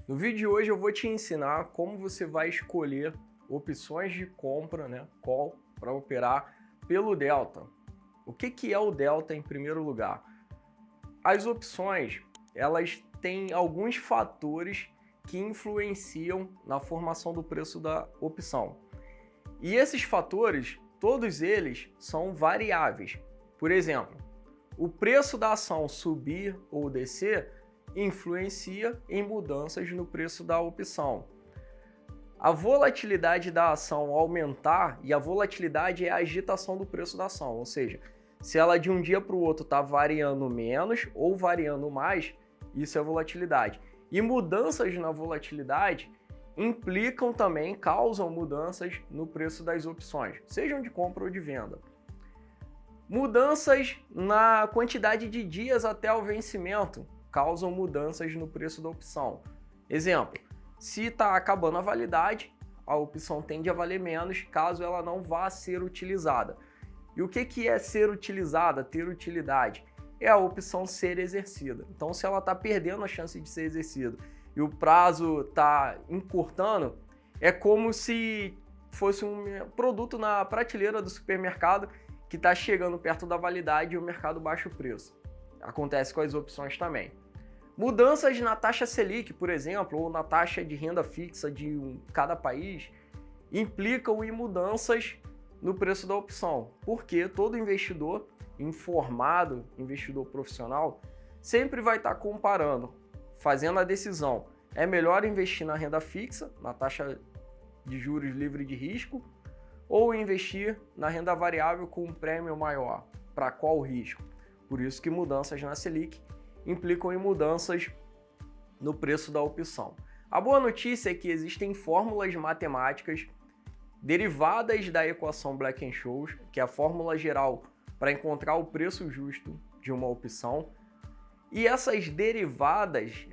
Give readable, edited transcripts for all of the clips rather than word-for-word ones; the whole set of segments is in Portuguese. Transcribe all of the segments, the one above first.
No vídeo de hoje eu vou te ensinar como você vai escolher opções de compra, call, para operar pelo Delta. O que é o Delta em primeiro lugar? As opções, elas têm alguns fatores que influenciam na formação do preço da opção. E esses fatores, todos eles são variáveis. Por exemplo, o preço da ação subir ou descer influencia em mudanças no preço da opção. A volatilidade da ação aumentar, e a volatilidade é a agitação do preço da ação, ou seja, se ela de um dia para o outro está variando menos ou variando mais, isso é volatilidade. E mudanças na volatilidade implicam também, causam mudanças no preço das opções, sejam de compra ou de venda. Mudanças na quantidade de dias até o vencimento causam mudanças no preço da opção. Exemplo, se está acabando a validade, a opção tende a valer menos caso ela não vá ser utilizada. E o que é ser utilizada, ter utilidade? É a opção ser exercida. Então, se ela está perdendo a chance de ser exercida e o prazo está encurtando, é como se fosse um produto na prateleira do supermercado que está chegando perto da validade e o mercado baixa o preço. Acontece com as opções também. Mudanças na taxa Selic, por exemplo, ou na taxa de renda fixa de cada país, implicam em mudanças no preço da opção, porque todo investidor informado, investidor profissional, sempre vai estar comparando, fazendo a decisão, é melhor investir na renda fixa, na taxa de juros livre de risco, ou investir na renda variável com um prêmio maior, para qual risco? Por isso que mudanças na Selic implicam em mudanças no preço da opção. A boa notícia é que existem fórmulas matemáticas derivadas da equação Black-Scholes, que é a fórmula geral para encontrar o preço justo de uma opção. E essas derivações,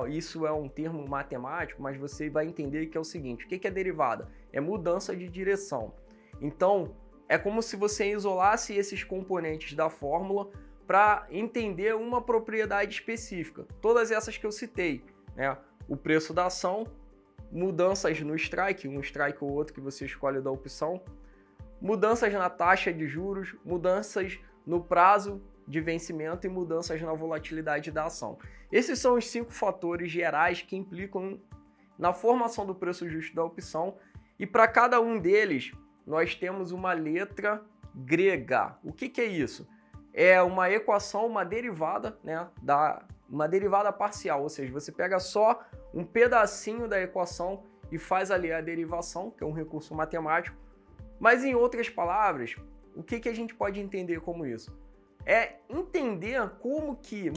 isso é um termo matemático, mas você vai entender que é o seguinte, o que é derivada? É mudança de direção. Então, é como se você isolasse esses componentes da fórmula para entender uma propriedade específica. Todas essas que eu citei, o preço da ação, mudanças no strike, um strike ou outro que você escolhe da opção, mudanças na taxa de juros, mudanças no prazo de vencimento e mudanças na volatilidade da ação. Esses são os 5 fatores gerais que implicam na formação do preço justo da opção, e para cada um deles nós temos uma letra grega. O que é isso? É uma equação, uma derivada, uma derivada parcial, ou seja, você pega só um pedacinho da equação e faz ali a derivação, que é um recurso matemático. Mas em outras palavras, o que a gente pode entender como isso? É entender como que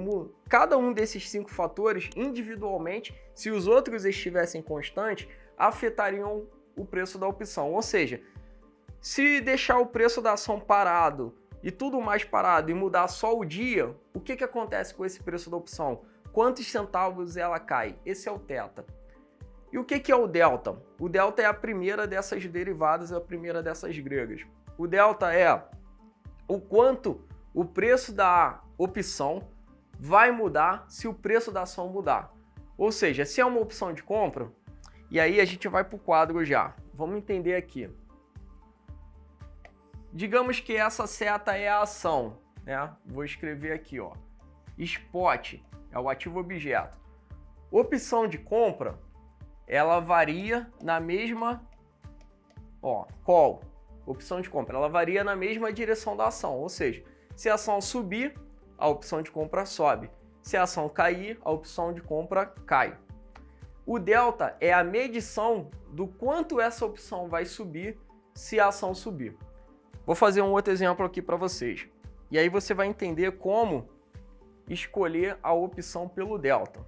cada um desses 5 fatores, individualmente, se os outros estivessem constantes, afetariam o preço da opção. Ou seja, se deixar o preço da ação parado e tudo mais parado e mudar só o dia, o que acontece com esse preço da opção? Quantos centavos ela cai? Esse é o θ. E o que é o delta? O delta é a primeira dessas derivadas, é a primeira dessas gregas. O delta é o quanto o preço da opção vai mudar se o preço da ação mudar. Ou seja, se é uma opção de compra, e aí a gente vai para o quadro já. Vamos entender aqui. Digamos que essa seta é a ação, Vou escrever aqui, Spot é o ativo objeto. Opção de compra, ela varia na mesma, call, opção de compra, ela varia na mesma direção da ação, ou seja, se a ação subir, a opção de compra sobe. Se a ação cair, a opção de compra cai. O delta é a medição do quanto essa opção vai subir se a ação subir. Vou fazer um outro exemplo aqui para vocês. E aí você vai entender como escolher a opção pelo delta.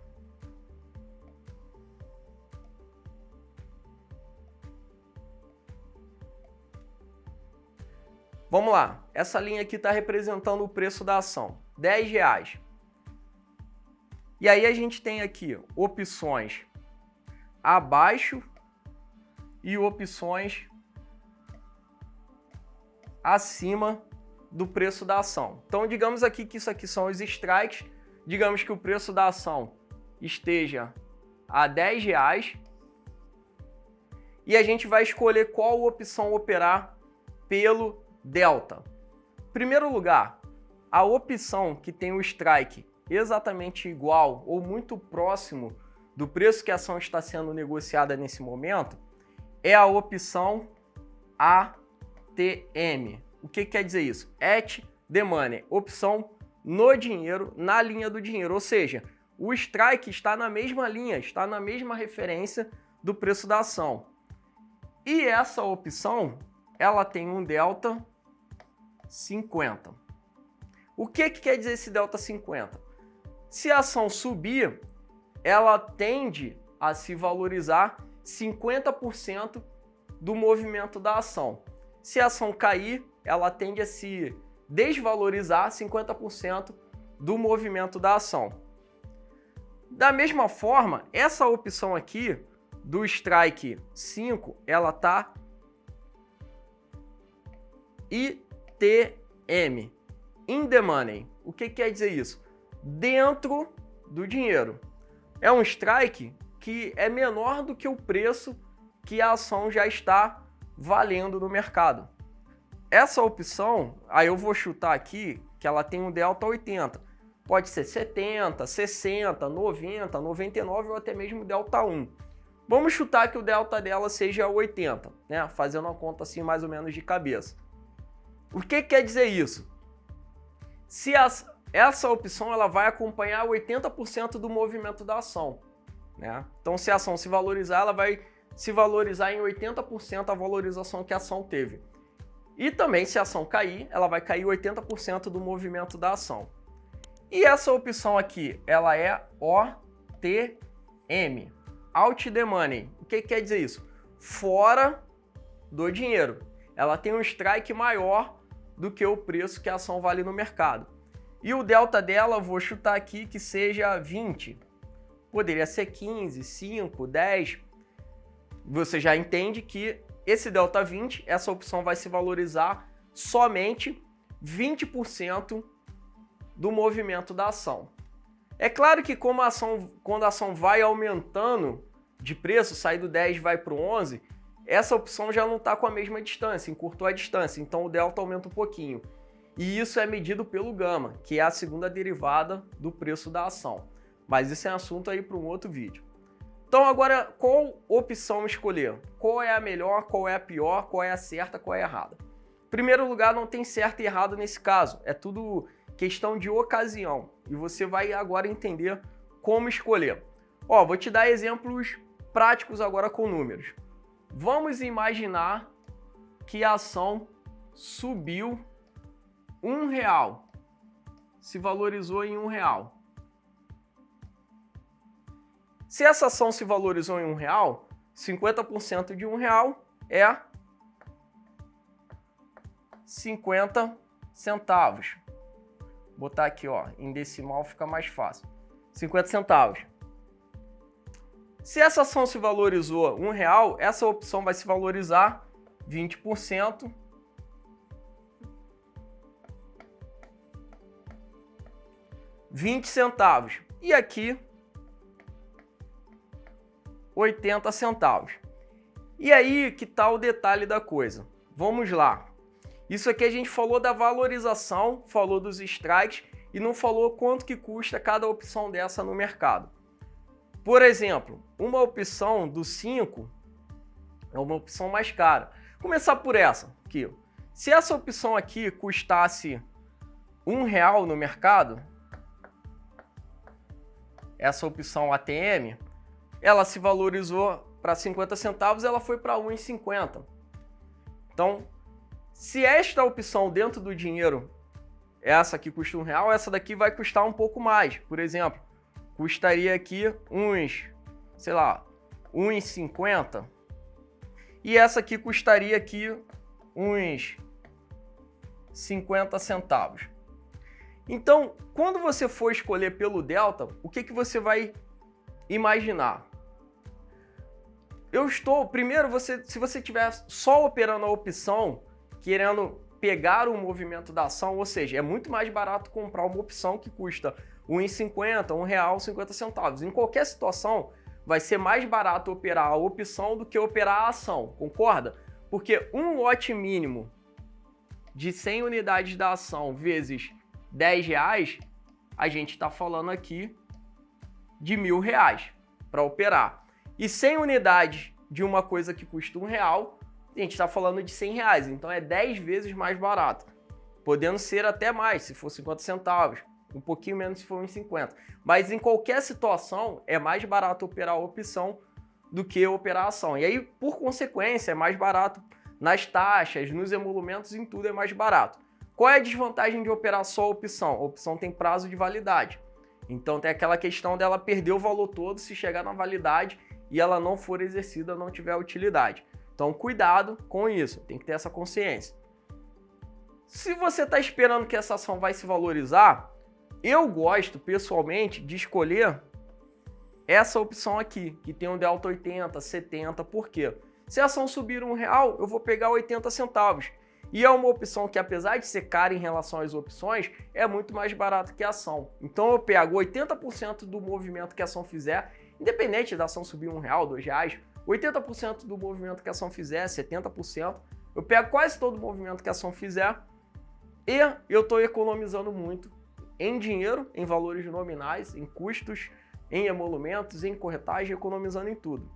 Vamos lá. Essa linha aqui está representando o preço da ação. R$10. E aí a gente tem aqui opções abaixo e opções acima do preço da ação. Então, digamos aqui que isso aqui são os strikes. Digamos que o preço da ação esteja a R$10 e a gente vai escolher qual opção operar pelo delta. Em primeiro lugar, a opção que tem o strike exatamente igual ou muito próximo do preço que a ação está sendo negociada nesse momento é a opção ATM. O que quer dizer isso? At the money, opção no dinheiro, na linha do dinheiro, ou seja, o strike está na mesma linha, está na mesma referência do preço da ação. E essa opção, ela tem um delta 50. O que quer dizer esse delta 50? Se a ação subir, ela tende a se valorizar 50% do movimento da ação. Se a ação cair, ela tende a se desvalorizar 50% do movimento da ação. Da mesma forma, essa opção aqui do strike 5, ela tá ITM, in the money. O que quer dizer isso? Dentro do dinheiro. É um strike que é menor do que o preço que a ação já está valendo no mercado. Essa opção, aí eu vou chutar aqui que ela tem um delta 80. Pode ser 70, 60, 90, 99 ou até mesmo delta 1. Vamos chutar que o delta dela seja 80, né? Fazendo uma conta assim mais ou menos de cabeça. O que quer dizer isso? Se essa opção ela vai acompanhar 80% do movimento da ação, né? Então, se a ação se valorizar, ela vai se valorizar em 80% a valorização que a ação teve. E também, se a ação cair, ela vai cair 80% do movimento da ação. E essa opção aqui, ela é OTM, out the money. O que quer dizer isso? Fora do dinheiro. Ela tem um strike maior do que o preço que a ação vale no mercado. E o delta dela, eu vou chutar aqui que seja 20. Poderia ser 15, 5, 10. Você já entende que esse delta 20, essa opção vai se valorizar somente 20% do movimento da ação. É claro que quando a ação vai aumentando de preço, sai do 10 e vai para o 11, essa opção já não está com a mesma distância, encurtou a distância, então o delta aumenta um pouquinho. E isso é medido pelo gama, que é a segunda derivada do preço da ação. Mas isso é assunto aí para um outro vídeo. Então agora, qual opção escolher? Qual é a melhor, qual é a pior, qual é a certa, qual é a errada? Em primeiro lugar, não tem certo e errado nesse caso. É tudo questão de ocasião. E você vai agora entender como escolher. Ó, vou te dar exemplos práticos agora com números. Vamos imaginar que a ação subiu R$1, se valorizou em R$1. Se essa ação se valorizou em R$1, 50% de R$1 é 50 centavos. Vou botar aqui, ó, em decimal fica mais fácil. 50 centavos. Se essa ação se valorizou R$1, essa opção vai se valorizar 20%. 20 centavos. E aqui, 80 centavos. E aí que tá o detalhe da coisa. Vamos lá. Isso aqui a gente falou da valorização, falou dos strikes e não falou quanto que custa cada opção dessa no mercado. Por exemplo, uma opção do 5 é uma opção mais cara. Vou começar por essa aqui. Se essa opção aqui custasse R$1 no mercado, essa opção ATM, ela se valorizou para 50 centavos, ela foi para R$1,50. Então, se esta opção dentro do dinheiro, essa aqui custa R$1, essa daqui vai custar um pouco mais. Por exemplo, custaria aqui uns, sei lá, R$1,50. E essa aqui custaria aqui uns 50 centavos. Então, quando você for escolher pelo delta, o que você vai imaginar? Primeiro, se você estiver só operando a opção, querendo pegar o movimento da ação, ou seja, é muito mais barato comprar uma opção que custa 1,50, R$1,50. Em qualquer situação, vai ser mais barato operar a opção do que operar a ação, concorda? Porque um lote mínimo de 100 unidades da ação vezes R$10, a gente está falando aqui de R$1.000 para operar. E 100 unidades de uma coisa que custa R$1, a gente está falando de R$100, então é 10 vezes mais barato. Podendo ser até mais, se for 50 centavos, um pouquinho menos se for 1,50. Mas em qualquer situação, é mais barato operar a opção do que operar a ação. E aí, por consequência, é mais barato nas taxas, nos emolumentos, em tudo é mais barato. Qual é a desvantagem de operar só a opção? A opção tem prazo de validade. Então tem aquela questão dela perder o valor todo se chegar na validade e ela não for exercida, não tiver utilidade. Então cuidado com isso, tem que ter essa consciência. Se você está esperando que essa ação vai se valorizar, eu gosto pessoalmente de escolher essa opção aqui, que tem um delta 80, 70, por quê? Se a ação subir R$1, eu vou pegar 80 centavos. E é uma opção que, apesar de ser cara em relação às opções, é muito mais barato que a ação. Então eu pego 80% do movimento que a ação fizer, independente da ação subir R$1, R$2, 80% do movimento que a ação fizer, 70%, eu pego quase todo o movimento que a ação fizer e eu estou economizando muito em dinheiro, em valores nominais, em custos, em emolumentos, em corretagem, economizando em tudo.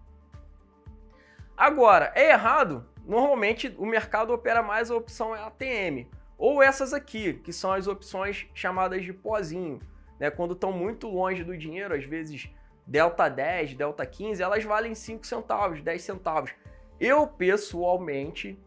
Agora, é errado? Normalmente o mercado opera mais a opção ATM, ou essas aqui, que são as opções chamadas de pozinho, né? Quando estão muito longe do dinheiro, às vezes delta 10, delta 15, elas valem 5 centavos, 10 centavos. Eu, pessoalmente,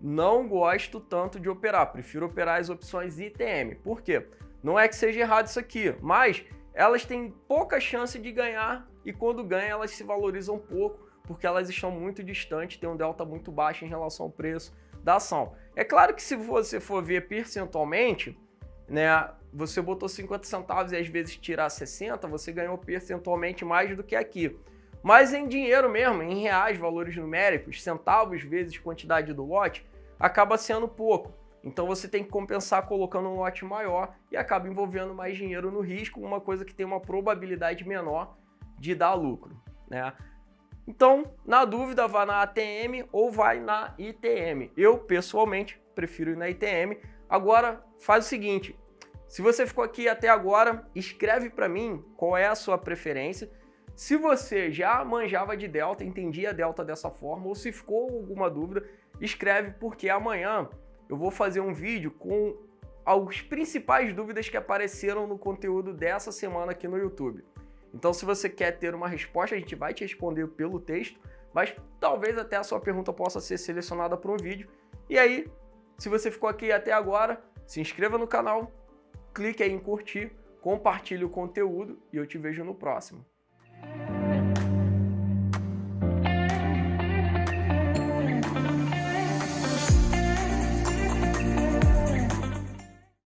não gosto tanto de operar, prefiro operar as opções ITM. Por quê? Não é que seja errado isso aqui, mas elas têm pouca chance de ganhar e quando ganham elas se valorizam pouco, porque elas estão muito distantes, tem um delta muito baixo em relação ao preço da ação. É claro que se você for ver percentualmente, né, você botou 50 centavos e às vezes tirar 60, você ganhou percentualmente mais do que aqui. Mas em dinheiro mesmo, em reais, valores numéricos, centavos vezes quantidade do lote, acaba sendo pouco. Então você tem que compensar colocando um lote maior e acaba envolvendo mais dinheiro no risco, uma coisa que tem uma probabilidade menor de dar lucro, né? Então, na dúvida, vá na ATM ou vai na ITM. Eu, pessoalmente, prefiro ir na ITM. Agora, faz o seguinte, se você ficou aqui até agora, escreve para mim qual é a sua preferência. Se você já manjava de delta, entendia a delta dessa forma, ou se ficou alguma dúvida, escreve, porque amanhã eu vou fazer um vídeo com as principais dúvidas que apareceram no conteúdo dessa semana aqui no YouTube. Então, se você quer ter uma resposta, a gente vai te responder pelo texto, mas talvez até a sua pergunta possa ser selecionada para um vídeo. E aí, se você ficou aqui até agora, se inscreva no canal, clique aí em curtir, compartilhe o conteúdo e eu te vejo no próximo.